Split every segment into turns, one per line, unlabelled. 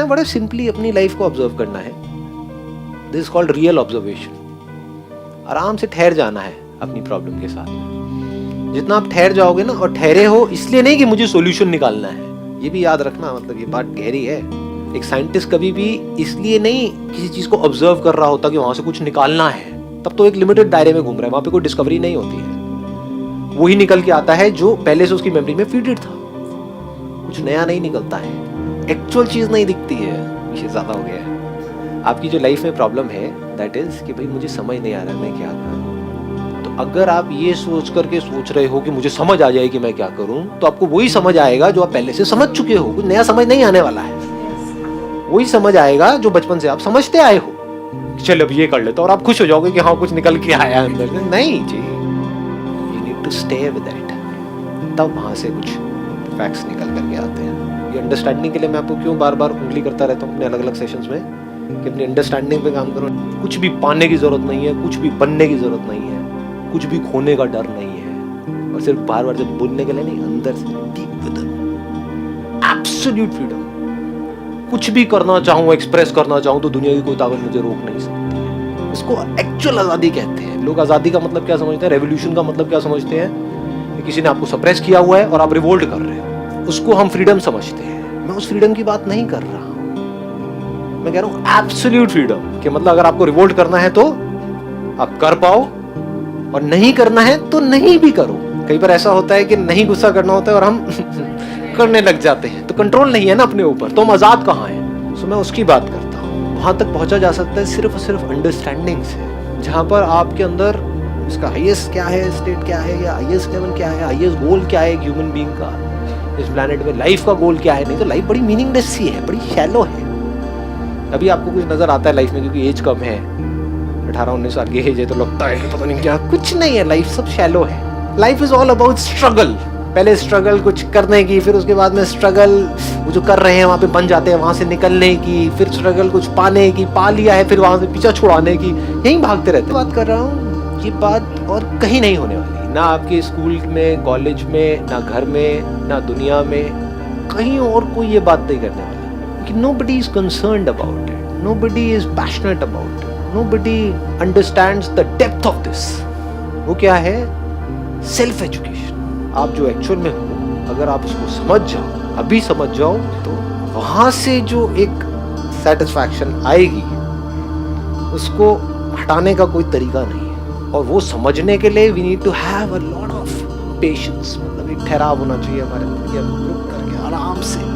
है बड़े सिंपली अपनी लाइफ को ऑब्जर्व करना है। This is called real observation. आराम से ठहर जाना है अपनी प्रॉब्लम के साथ। जितना आप ठहर जाओगे ना, और ठहरे हो इसलिए नहीं कि मुझे सॉल्यूशन निकालना है, ये भी याद रखना, मतलब ये बात गहरी है। एक साइंटिस्ट कभी भी इसलिए नहीं किसी चीज को ऑब्जर्व कर रहा होता कि वहां से कुछ निकालना है, तब तो एक लिमिटेड दायरे में घूम रहा है, वहां पे कोई डिस्कवरी नहीं होती है। वही निकल के आता है जो पहले से उसकी मेमोरी में फीडेड था, कुछ नया नहीं निकलता है, एक्चुअल चीज नहीं दिखती है। ये ज्यादा हो गया है। आपकी जो लाइफ में प्रॉब्लम है दैट इज कि भाई मुझे समझ नहीं आ रहा है मैं क्या करूं। तो अगर आप ये सोच करके सोच रहे हो कि मुझे समझ आ जाए कि मैं क्या करूं, तो आपको वही समझ आएगा जो आप पहले से समझ चुके हो। कुछ नया समझ नहीं आने वाला है, वही समझ आएगा जो बचपन से आप समझते आए हो। चल अब ये कर लेते, और आप खुश हो जाओगे कि हाँ कुछ निकल के आया अंदर से। नहीं जी, you need to stay with that, तब वहां से कुछ फैक्ट्स निकल करके आते हैं। ये अंडरस्टैंडिंग के लिए मैं आपको क्यों बार बार उंगली करता रहता हूँ अपने अलग अलग सेशंस में कि अपनी अंडरस्टैंडिंग पे काम करो। कुछ भी पाने की जरूरत नहीं है, कुछ भी बनने की जरूरत नहीं है, कुछ भी खोने का डर नहीं है, और सिर्फ बार बार जब बोलने के लिए नहीं, अंदर से डीप विद एब्सोल्यूट फ्रीडम। कुछ भी करना चाहूँ, एक्सप्रेस करना चाहूँ, तो दुनिया की कोई ताकत मुझे रोक नहीं सकती है। इसको एक्चुअल आजादी कहते हैं। लोग आजादी का मतलब क्या समझते हैं, रेवोल्यूशन का मतलब क्या समझते हैं, किसी ने आपको सप्रेस किया हुआ है और आप रिवोल्ट कर रहे हो, उसको हम फ्रीडम समझते हैं। मैं उस फ्रीडम की बात नहीं कर रहा हूं, मैं कह रहा हूं एब्सोल्यूट फ्रीडम कि मतलब अगर आपको रिवोल्ट करना है तो आप कर पाओ, और नहीं करना है तो नहीं भी करो। कई बार ऐसा होता है कि नहीं गुस्सा करना होता है और हम करने लग जाते हैं, तो कंट्रोल नहीं है ना अपने ऊपर, तो हम आजाद कहाँ हैं। सो मैं उसकी बात करता हूँ। वहां तक पहुंचा जा सकता है सिर्फ और सिर्फ अंडरस्टैंडिंग से, जहां पर आपके अंदर इसका हाईएस्ट क्या है, स्टेट क्या है, या हाईएस्ट लेवल क्या है, हाईएस्ट गोल क्या है एक ह्यूमन बीइंग का इस प्लेनेट में, लाइफ का गोल क्या है। नहीं तो लाइफ बड़ी मीनिंगलेस सी है, बड़ी शैलो है। अभी आपको कुछ नजर आता है लाइफ में क्योंकि एज कम है, 18-19 साल की एज है, तो लगता है कि पता नहीं क्या, कुछ नहीं है, लाइफ सब शैलो है। Life is all about struggle. पहले स्ट्रगल कुछ करने की, फिर उसके बाद में स्ट्रगल वो जो कर रहे हैं वहां पे बन जाते हैं, वहां से निकलने की, फिर स्ट्रगल कुछ पाने की, पा लिया है, फिर वहां से पीछा छुड़ाने की, यही भागते रहते हैं। बात कर रहा हूँ, ये बात और कहीं नहीं होने वाली, ना आपके स्कूल में, कॉलेज में, ना घर में, ना दुनिया में, कहीं और कोई ये बात नहीं करने वाला। कि nobody is concerned about it, nobody is passionate about it, nobody understands the depth of this। वो क्या है? Self education. आप जो एक्चुअल में हो, अगर आप उसको समझ जाओ, अभी समझ जाओ, तो वहां से जो एक सेटिस्फैक्शन आएगी उसको हटाने का कोई तरीका नहीं है। और वो समझने के लिए we need to have a lot of patience, मतलब एक ठहराव होना चाहिए हमारे अंदर कि हम रुक करके आराम से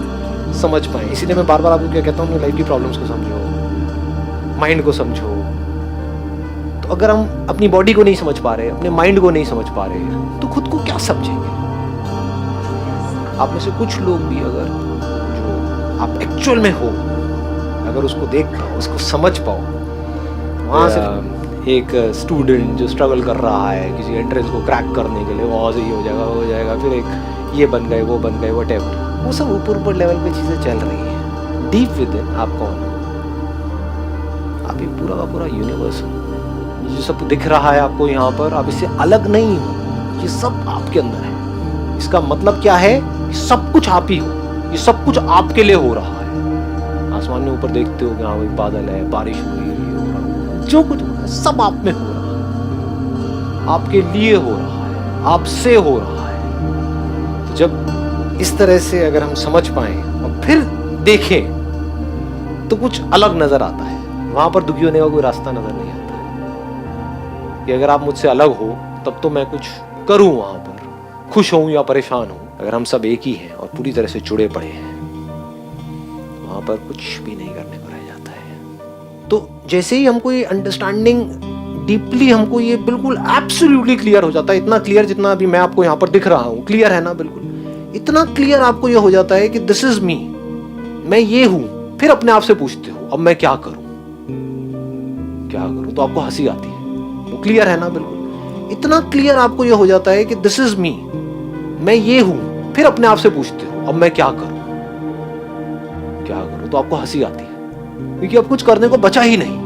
समझ पाए। इसीलिए मैं बार बार आपको क्या कहता हूँ, अपनी लाइफ की प्रॉब्लम्स को समझो, माइंड को समझो। तो अगर हम अपनी बॉडी को नहीं समझ पा रहे, अपने माइंड को नहीं समझ पा रहे, तो खुद को क्या समझेंगे। आप में से कुछ लोग भी अगर जो आप एक्चुअल में हो, अगर उसको देख पाओ, उसको समझ पाओ, वहां से एक स्टूडेंट जो स्ट्रगल कर रहा है किसी एंट्रेंस को क्रैक करने के लिए, वहाँ से ये हो जाएगा, फिर एक ये बन गए, वो बन गए, व्हाटएवर, वो सब ऊपर लेवल पे चीज़ें चल रही हैं। डीप विद इन आप कौन हो? आप ये पूरा का पूरा यूनिवर्स हो। ये जो सब दिख रहा है आपको यहाँ पर, आप इससे अलग नहीं हो, ये सब आपके अंदर है। इसका मतलब क्या है? सब कुछ आप ही हो, ये सब कुछ आपके लिए हो रहा है। आसमान में ऊपर देखते हो कि हाँ भाई बादल है, बारिश हो रही है, जो कुछ हो रहा है सब आप में हो रहा है, आपके लिए हो रहा है, आपसे हो रहा है। तो जब इस तरह से अगर हम समझ पाए और फिर देखें, तो कुछ अलग नजर आता है। वहां पर दुखी होने का कोई रास्ता नजर नहीं आता है कि अगर आप मुझसे अलग हो तब तो मैं कुछ करूं, वहां पर खुश हूं या परेशान हूं। अगर हम सब एक ही हैं और पूरी तरह से जुड़े पड़े हैं, वहां पर कुछ भी नहीं करने को रह जाता है। तो जैसे ही हमको ये अंडरस्टैंडिंग डीपली, हमको ये बिल्कुल एब्सोल्युटली क्लियर हो जाता है, इतना क्लियर जितना अभी मैं आपको यहाँ पर दिख रहा हूँ, क्लियर है ना, बिल्कुल इतना क्लियर आपको ये हो जाता है कि दिस इज मी, मैं ये हूं। फिर अपने आप से पूछते हो अब मैं क्या करूं, क्या करूं, तो आपको हंसी आती है। वो क्लियर है ना, बिल्कुल इतना क्लियर आपको ये हो जाता है कि दिस इज मी, मैं ये हूं। फिर अपने आप से पूछते हो अब मैं क्या करूं, क्या करूं, तो आपको हंसी आती है क्योंकि अब कुछ करने को बचा ही नहीं।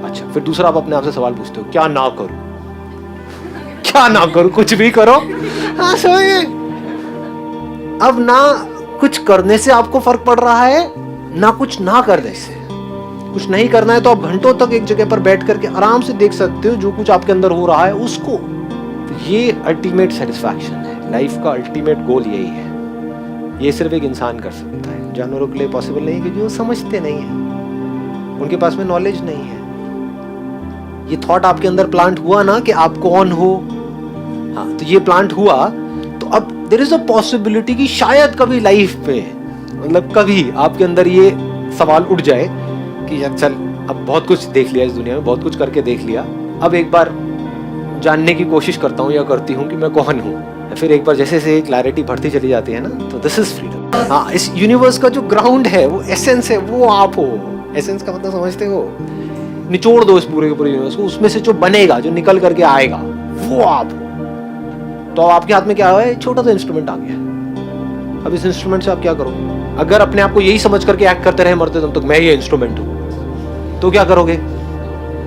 अच्छा, फिर दूसरा आप अपने आप से सवाल पूछते हो क्या ना करूं, क्या ना करूं, कुछ भी करो। हाँ समझिए, अब ना कुछ करने से आपको फर्क पड़ रहा है, ना कुछ ना कर दे इससे। कुछ नहीं करना है तो आप घंटों तक एक जगह पर बैठ करके आराम से देख सकते हो जो कुछ आपके अंदर हो रहा है उसको। तो ये अल्टीमेट सेटिस्फैक्शन है, लाइफ का अल्टीमेट गोल यही है। ये सिर्फ एक इंसान कर सकता है, जानवरों के लिए पॉसिबल नहीं, क्योंकि वो समझते नहीं है, उनके पास में नॉलेज नहीं है। ये थॉट आपके अंदर प्लांट हुआ ना कि आप कौन हो, हाँ, तो ये प्लांट हुआ तो अब देयर इज अ पॉसिबिलिटी कि शायद कभी लाइफ में, मतलब कभी आपके अंदर ये सवाल उठ जाए कि यार चल अब बहुत कुछ देख लिया इस दुनिया में, बहुत कुछ करके देख लिया, अब एक बार जानने की कोशिश करता हूँ या करती हूँ कि मैं कौन हूँ। फिर एक बार जैसे से क्लैरिटी बढ़ती चली जाती है ना, तो दिस इज फ्रीडम। हाँ, इस यूनिवर्स का जो ग्राउंड है, वो एसेंस है, वो आप हो। एसेंस का मतलब समझते हो? निचोड़ दो इस पूरे के पूरे यूनिवर्स को, उसमें से जो बनेगा, जो निकल करके आएगा, वो आप हो। तो आपके हाथ में क्या है? छोटा सा इंस्ट्रूमेंट आ गया। अब इस इंस्ट्रूमेंट से आप क्या करोगे? अगर अपने आप को यही समझ करके एक्ट करते रहे मरते दम तक, मैं ये इंस्ट्रूमेंट हूँ, तो क्या करोगे?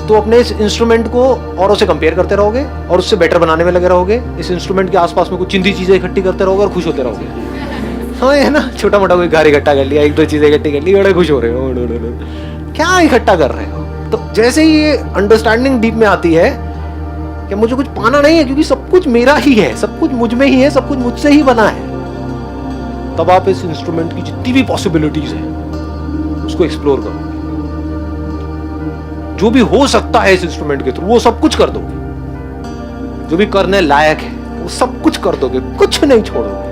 तो अपने इस इंस्ट्रूमेंट को औरों से कंपेयर करते रहोगे और उससे बेटर बनाने में लगे रहोगे। इस इंस्ट्रूमेंट के आसपास में कुछ चिंदी चीजें इकट्ठी करते रहोगे और खुश होते रहोगे। हाँ, है ना, छोटा मोटा कोई घर इकट्ठा कर लिया, एक दो चीजें इकट्ठी कर ली, बड़े खुश हो रहे हो। क्या इकट्ठा कर रहे हो? तो जैसे ही ये अंडरस्टैंडिंग डीप में आती है कि मुझे कुछ पाना नहीं है, क्योंकि सब कुछ मेरा ही है, सब कुछ मुझ में ही है, सब कुछ मुझसे ही बना है, तब आप इस इंस्ट्रूमेंट की जितनी भी पॉसिबिलिटीज है उसको एक्सप्लोर करो। जो भी हो सकता है इस इंस्ट्रूमेंट के थ्रू, वो सब कुछ कर दो। जो भी करने लायक है वो सब कुछ कर दोगे, कुछ नहीं छोड़ोगे।